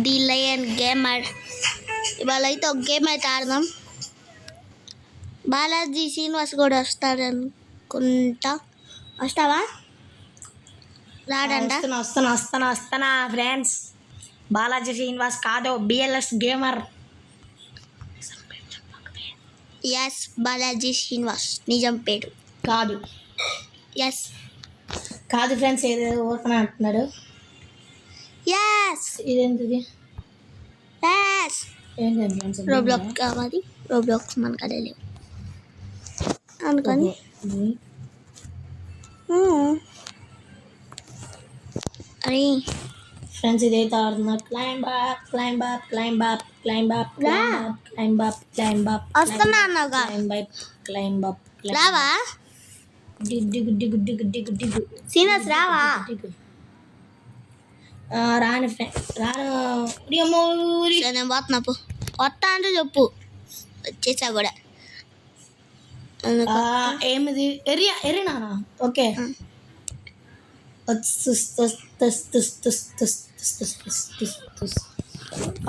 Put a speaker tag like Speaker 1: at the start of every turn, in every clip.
Speaker 1: The lion gamer. ఇవాళ అయితే ఒక గేమ్ అయితే ఆడదాం. బాలాజీ శ్రీనివాస్ కూడా వస్తాడనుకుంటా. వస్తావా? రాడంట.
Speaker 2: వస్తానా ఫ్రెండ్స్. బాలాజీ శ్రీనివాస్ కాదు, BLS gamer.
Speaker 1: Yes, Balaji Srinivas నిజం పేరు
Speaker 2: కాదు.
Speaker 1: ఎస్
Speaker 2: కాదు ఫ్రెండ్స్, ఏదేదో ఊరుకున్నా అంటున్నాడు.
Speaker 1: ఎస్
Speaker 2: ఇదేంటిది?
Speaker 1: ఎస్
Speaker 2: ఏంటండి ఫ్రెండ్స్?
Speaker 1: రోబ్లాక్స్ కావాలి. రోబ్లాక్స్ మనకు అదే లేవు అందుకని అరే
Speaker 2: ఫ్రెండ్స్ ఇదైతే ఆడుతున్నా.
Speaker 1: వస్తున్నా అన్నావుగా. రావా శ్రీనివాస్? రావా?
Speaker 2: రాను ఫ్రెండ్, రాను.
Speaker 1: నేను పోతున్నా. వస్తా అంటే చెప్పు, వచ్చేసా కూడా.
Speaker 2: ఏమిది? ఎరినా? ఓకే.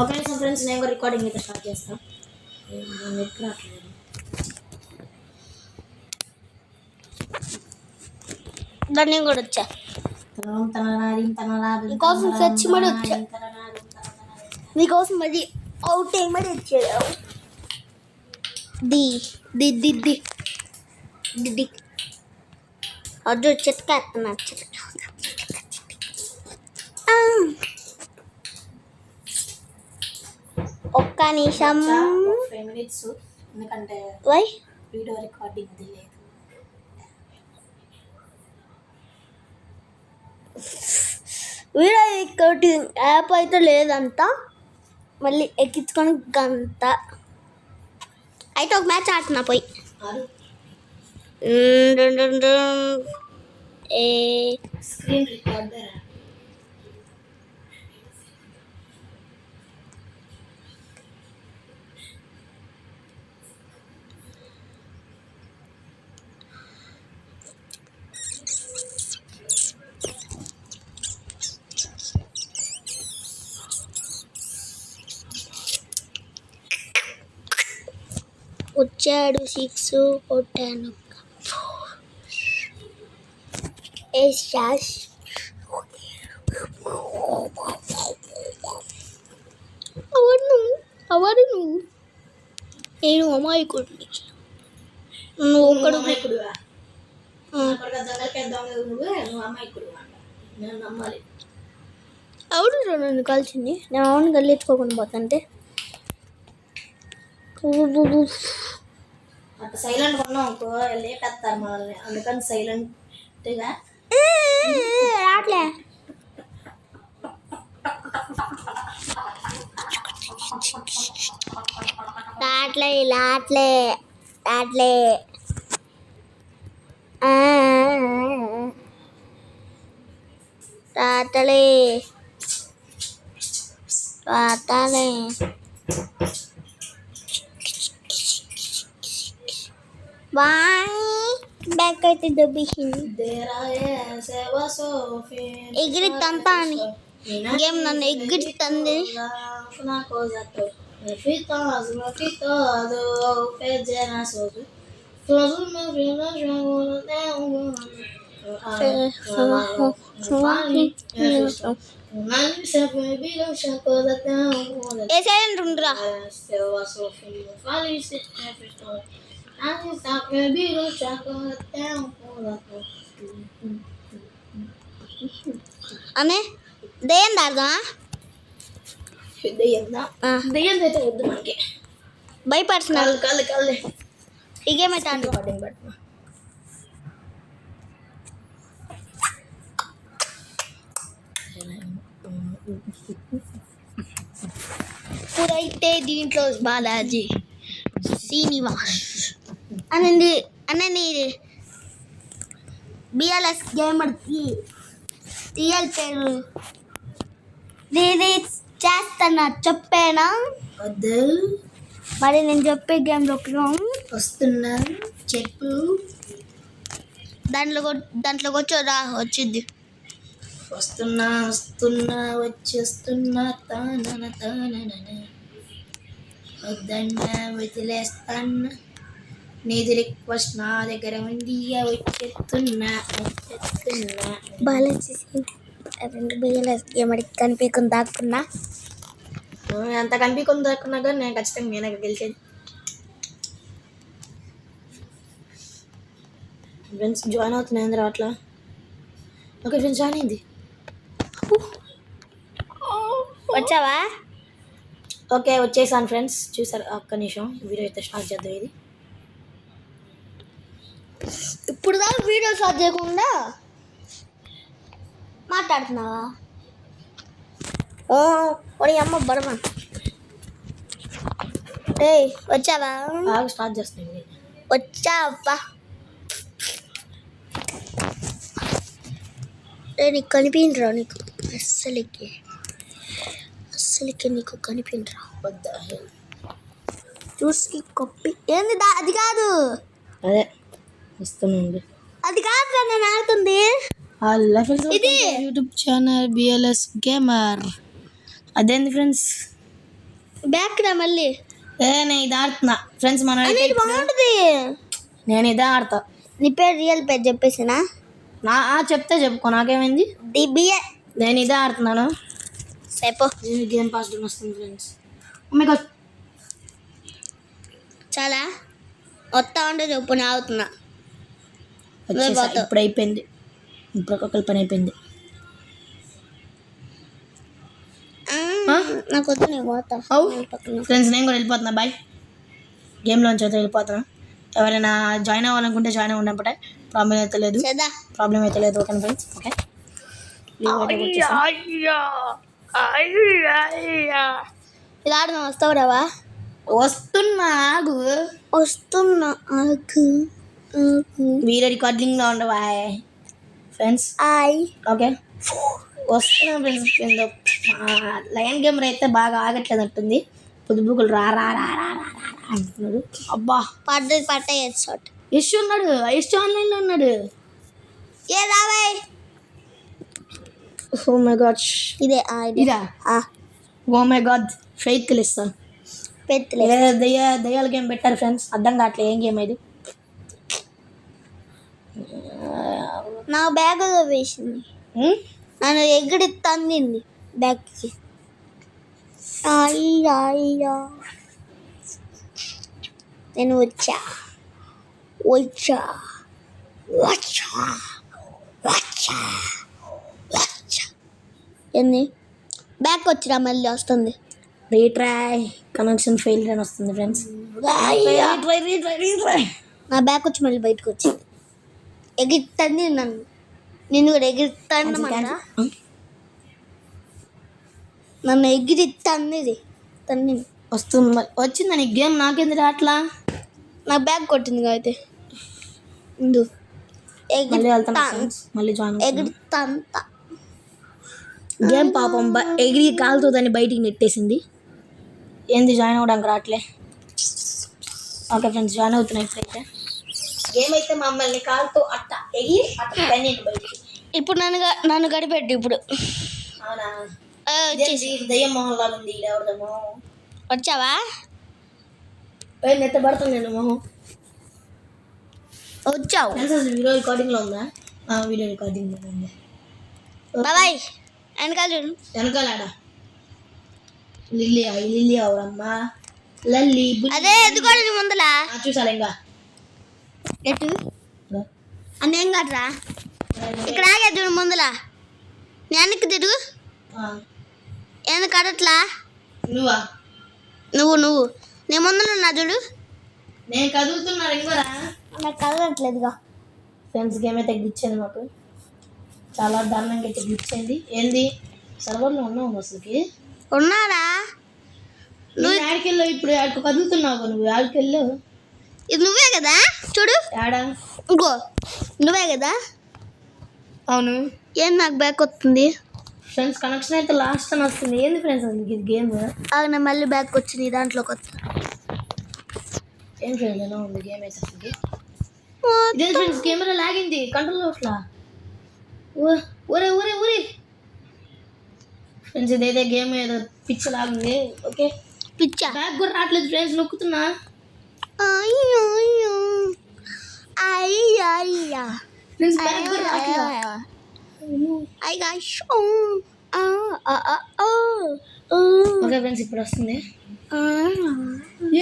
Speaker 2: ఓకే సో ఫ్రెండ్స్, నేను కూడా రికార్డింగ్ అయితే స్టార్ట్ చేస్తాను.
Speaker 1: దాన్ని కూడా వచ్చా. నీకోసం సెర్చ్ మరి వచ్చా. నీకోసం మరి అవుట్ అయ్యి మరి వచ్చాడు. ది అడ్డు చెట్కేస్తున్నా. ఒక్క నిమిషం.
Speaker 2: ఎందుకంటే
Speaker 1: వై
Speaker 2: వీడియో రికార్డింగ్ లేదు.
Speaker 1: వీడియో రికార్డింగ్ యాప్ అయితే లేదంట. మళ్ళీ ఎక్కించుకొని గంట అయితే ఒక మ్యాచ్ ఆడుతున్నా పోయి.
Speaker 2: Screen recorder.
Speaker 1: వచ్చాడు 6 కొట్టాను. అవరు నువ్వు నేను అమాయకుడు. నువ్వు ఒక్కడు అవును నన్ను కలిసింది. నేను అవును గల్లించుకోకుండా పోతాంటే
Speaker 2: అట్లా సైలెంట్ కొన్నాం అనుకో లేపేస్తారు మనల్ని. అందుకని సైలెంట్గా
Speaker 1: రాట్లే. రాట్లే బ్యాక్ అయితే దెబ్బేసింది. ఎగిరి తంతా అని గేమ్ నన్ను ఎగిరి తంది. ఉండరా అనే దయ్యం దాడదా?
Speaker 2: దయ్యం అయితే వద్దు మనకి.
Speaker 1: భయపడుతున్నారు.
Speaker 2: కళ్ళు
Speaker 1: ఈ గేమ్ అయితే ఆడు. ఇప్పుడైతే దీంట్లో బాలాజీ శ్రీనివాస్ అనండి బిఎల్ఎస్ గేమర్ రియల్ పేరు నేనే చేస్తానా చెప్పానా?
Speaker 2: వద్దు.
Speaker 1: మరి నేను చెప్పే గేమ్లోకి
Speaker 2: వస్తున్నా చెప్పు.
Speaker 1: దాంట్లోకి వచ్చి వచ్చింది.
Speaker 2: వస్తున్నా వస్తున్నా వచ్చేస్తున్నా తానన తానన వద్దన్నా వదిలేస్తాన్నా నీది రిక్వెస్ట్ నా దగ్గర ఉంది వచ్చేస్తున్నా
Speaker 1: బాగా వచ్చేసి 2 బియ్యాలు ఏమడికి కనిపించకుండా దాక్కున్నా.
Speaker 2: ఎంత కనిపించుకుని దాక్కున్నా కానీ నేను ఖచ్చితంగా నేనే గెలిచేది. ఫ్రెండ్స్ జాయిన్ అవుతున్నాయి అందరూ అట్లా. ఓకే ఫ్రెండ్స్ జాయిన్ అయింది.
Speaker 1: వచ్చావా?
Speaker 2: ఓకే వచ్చేసాను ఫ్రెండ్స్. చూసారు ఒక్క నిమిషం వీడియో అయితే స్టార్ట్ చేద్దాం. ఇది
Speaker 1: ఇప్పుడు దాకా వీడియో స్టార్ట్ చేయకుండా మాట్లాడుతున్నావా? ఓ అమ్మ బడమా. ఏయ్ వచ్చావా?
Speaker 2: బాగా స్టార్ట్ చేస్తాను.
Speaker 1: వచ్చావా? నీకు కనిపించరా? నీకు అస్సలకి నీకు కనిపించరా?
Speaker 2: వద్దా
Speaker 1: చూసి కప్పి ఏంది అది కాదు,
Speaker 2: అదే వస్తున్నాండి.
Speaker 1: అది కాదు నేను ఆడుతుంది.
Speaker 2: ఇది యూట్యూబ్ ఛానల్ బిఎల్ఎస్ గేమర్. అదేంది ఫ్రెండ్స్
Speaker 1: బ్యాక్ రా మళ్ళీ.
Speaker 2: నేను ఇది ఆడుతున్నా ఫ్రెండ్స్.
Speaker 1: బాగుంటుంది.
Speaker 2: నేను ఇదే ఆడతా.
Speaker 1: నీ పేరు రియల్ పేరు చెప్పేసినా
Speaker 2: చెప్తే చెప్పుకో, నాకేమైంది.
Speaker 1: డిబిఏ.
Speaker 2: నేను ఇదే ఆడుతున్నాను.
Speaker 1: సేపు
Speaker 2: గేమ్ పాస్ వస్తుంది ఫ్రెండ్స్.
Speaker 1: చాలా వస్తా ఉంటే చెప్పు నేను ఆగుతున్నా.
Speaker 2: ఇప్పుడు అయిపోయింది. ఇప్పుడు ఒక్కొక్కరి పని అయిపోయింది.
Speaker 1: నాకు వద్దు నేను పోతా.
Speaker 2: ఫ్రెండ్స్ నేను కూడా వెళ్ళిపోతున్నా. బాయ్. గేమ్లోంచి అయితే వెళ్ళిపోతున్నా. ఎవరైనా జాయిన్ అవ్వాలనుకుంటే జాయిన్ అవ్వనప్పుడే ప్రాబ్లం అయితే లేదు. Okay friends. ఓకే
Speaker 1: ఇలా ఆడుతున్నా. వస్తావు రావా?
Speaker 2: వస్తున్నా ఆగు. వీడియో రికార్డింగ్లో ఉండవా ఫ్రెండ్స్? ఓకే వస్తున్నా ఫ్రెండ్స్. లయన్ గేమర్ అయితే బాగా ఆగట్లేదు అంటుంది. పొద్దుబుకులు రా అంటున్నాడు. అబ్బా
Speaker 1: పట్ట
Speaker 2: యశ్ ఉన్నాడు. యశ్ ఆన్లైన్లో ఉన్నాడు.
Speaker 1: ఏ రావాయ్.
Speaker 2: Oh my god. ఇదా ఓ మై గాడ్. ఫెయిత్లు ఇస్తాను. దయ్యాల గేమ్ పెట్టారు ఫ్రెండ్స్. అర్థం కావట్లేదు ఏం గేమ్ ఇది.
Speaker 1: నా బ్యాగ్ వేసింది. నన్ను ఎగిడి తందింది బ్యాగ్కి. నేను వచ్చా. ఏంది బ్యాగ్ వచ్చిరా మళ్ళీ వస్తుంది.
Speaker 2: రీట్రై కనెక్షన్ ఫెయిల్ అని వస్తుంది ఫ్రెండ్స్.
Speaker 1: నా బ్యాగ్ వచ్చి మళ్ళీ బయటకు వచ్చింది. ఎగిరితంది నిన్ను కూడా ఎగిరితాను. నన్ను ఎగిరితంది.
Speaker 2: వస్తుంది వచ్చిందా నీకు గేమ్? నాకేంది అట్లా?
Speaker 1: నా బ్యాగ్ కొట్టింది అయితే
Speaker 2: మళ్ళీ జాయిన్
Speaker 1: ఎగిరితంత
Speaker 2: గేమ్ పాపం ఎగిరి కాలుతో దాన్ని బయటికి నెట్టేసింది. ఏంది జాయిన్ అవ్వడానికి రావట్లే. ఓకే ఫ్రెండ్స్ జాయిన్ అవుతున్నాయి. ఇప్పుడైతే గేమ్ అయితే మమ్మల్ని కాలుతో అట్ట ఎగిరి అట్ట బయటికి.
Speaker 1: ఇప్పుడు నన్ను గడిపెట్టు. ఇప్పుడు
Speaker 2: అవునా? దయ్యం మొహం లాగా ఉంది. ఎవరిదేమో
Speaker 1: వచ్చావా?
Speaker 2: నెత్తబడుతుంది నేను మొహం.
Speaker 1: వచ్చావు.
Speaker 2: వీడియో రికార్డింగ్లో ఉందా? వీడియో రికార్డింగ్లో ఉంది.
Speaker 1: బాబాయ్ వెనకాల చూడు.
Speaker 2: వెనకాలాడ లిల్లీ అవరమ్మా లల్లి.
Speaker 1: అదే ఎదుకోండి ముందలా
Speaker 2: చూసాను ఇంకా
Speaker 1: ఎటు అన్నేం కాదురా. ఇక్కడ ఆగే చూడు ముందలా. వెనక్కి తిరుగు. ఎందుకు కడట్లా? నువ్వు నేను ముందర ఉన్నా చూడు.
Speaker 2: నేను కదులుతున్నా ఇంకోరా.
Speaker 1: నాకు కదలట్లేదుగా.
Speaker 2: ఫ్రెండ్స్ గేమ్ అయితే గ్లిచ్చింది మాకు. చాలా దారుణంగా అయితే గ్లిచ్చింది. ఏంది సర్వర్లో ఉన్నావు అసలుకి?
Speaker 1: ఉన్నారా?
Speaker 2: నువ్వు ఆడికెళ్ళో ఇప్పుడు ఆడికి కదులుతున్నావు. నువ్వు ఆడికెళ్ళు.
Speaker 1: ఇది నువ్వే కదా చూడు.
Speaker 2: ఆడా
Speaker 1: ఇంకో నువ్వే కదా.
Speaker 2: అవును.
Speaker 1: ఏం నాకు బ్యాక్ వస్తుంది
Speaker 2: ఫ్రెండ్స్. కనెక్షన్ అయితే లాస్ట్ అని వస్తుంది. ఏంది ఫ్రెండ్స్ అది ఇది గేమ్?
Speaker 1: అవునా మళ్ళీ బ్యాక్ వచ్చింది దాంట్లోకి వస్తా.
Speaker 2: ఏం ఫ్రెండ్స్ ఎలా ఉంది గేమ్ అయితే అసలు? ఇదే ఫ్రెండ్స్ కెమెరా లాగింది కంట్రోల్ అట్లా. ఊరే ఫ్రెండ్స్ ఇదైతే గేమ్ ఏదో పిచ్చి లాగుంది. ఓకే
Speaker 1: పిచ్చా
Speaker 2: బ్యాగ్ కూడా రావట్లేదు ఫ్రెండ్స్, నొక్కుతున్నా.
Speaker 1: అయ్యో అయ్యో అయ్యో అయ్యో
Speaker 2: ఫ్రెండ్స్ బ్యాగ్ కూడా రావట్లేదు.
Speaker 1: ఐ గాష్
Speaker 2: ఓకే ఫ్రెండ్స్ ఇప్పుడు వస్తుంది.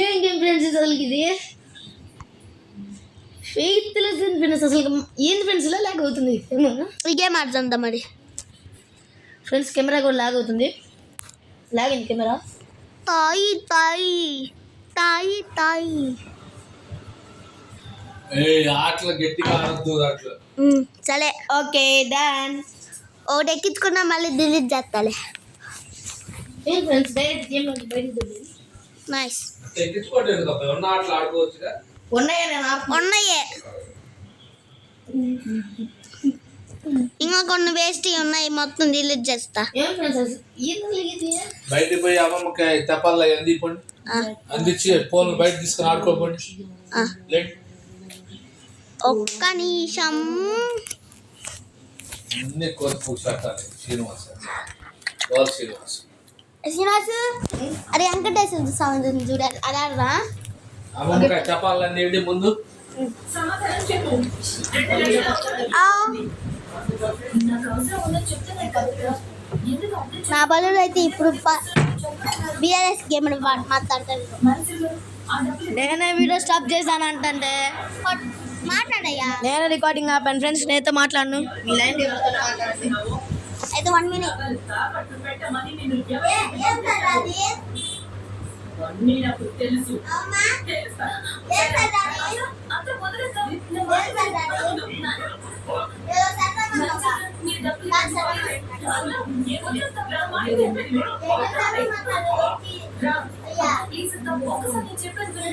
Speaker 2: ఏం గేమ్ ఫ్రెండ్స్ అసలు ఇది ఫెయిత్ లెస్ ఫ్రెండ్స్. అసలు ఏంది ఫ్రెండ్స్ ఇలా లాగ్ అవుతుంది
Speaker 1: ఈ గేమ్ ఆడుతుందా మరి
Speaker 2: ఫ్రెండ్స్. కెమెరా కూడా లాగ్ అవుతుంది, లాగింది కెమెరా.
Speaker 1: తాయి తాయి తాయి తాయి
Speaker 3: ఆటలు గట్టిగా ఆడద్దు దాంట్లో.
Speaker 1: సరే
Speaker 2: ఓకే డన్.
Speaker 1: ఒకటి ఎక్కించుకున్నా మళ్ళీ డిలీట్ చేస్తాలే.
Speaker 2: ఏం ఫ్రెండ్స్ డైరెక్ట్ గేమ్ నుంచి బయటకు దొబ్బింది.
Speaker 1: నైస్
Speaker 3: ఎక్కించుకోవట్లేదు కదా, ఉన్న ఆటలు ఆడుకోవచ్చుగా.
Speaker 2: ఉన్నాయా నేను ఆపుతున్నా.
Speaker 1: ఉన్నాయే ఇంకా కొన్ని వేస్ట్ ఉన్నాయి, మొత్తం డిలీట్ చేస్తా.
Speaker 2: ఏం ఫ్రెండ్స్ అసలు ఏంది ఇది?
Speaker 3: బయటికి పోయి అమ్మమ్మకి తెప్పాలి అందిపోండి, అందించి ఫోన్లు బయట తీసుకొని ఆడుకోకండి.
Speaker 1: ఒక్క నిమిషం.
Speaker 3: అన్ని కోరిక పెట్టాలి. శ్రీనివాస్ శ్రీనివాస్
Speaker 1: శ్రీనివాసు అరే వెంకటేశ్వర స్వామి చూడాలి అది ఆడదా.
Speaker 3: అమ్మమ్మకి చెప్పాలని ఏంటి ముందు
Speaker 1: నా బదులు అయితే ఇప్పుడు బిఆర్ఎస్ గేమ్ మాట్లాడతాడు.
Speaker 2: నేనే వీడియో స్టాప్ చేశాను అంటే
Speaker 1: మాట్లాడయ్యా.
Speaker 2: నేను రికార్డింగ్ ఆపాను ఫ్రెండ్స్. నేనైతే మాట్లాడను, మీ లైన్
Speaker 1: అయితే 1 minute.
Speaker 4: చెప్పండి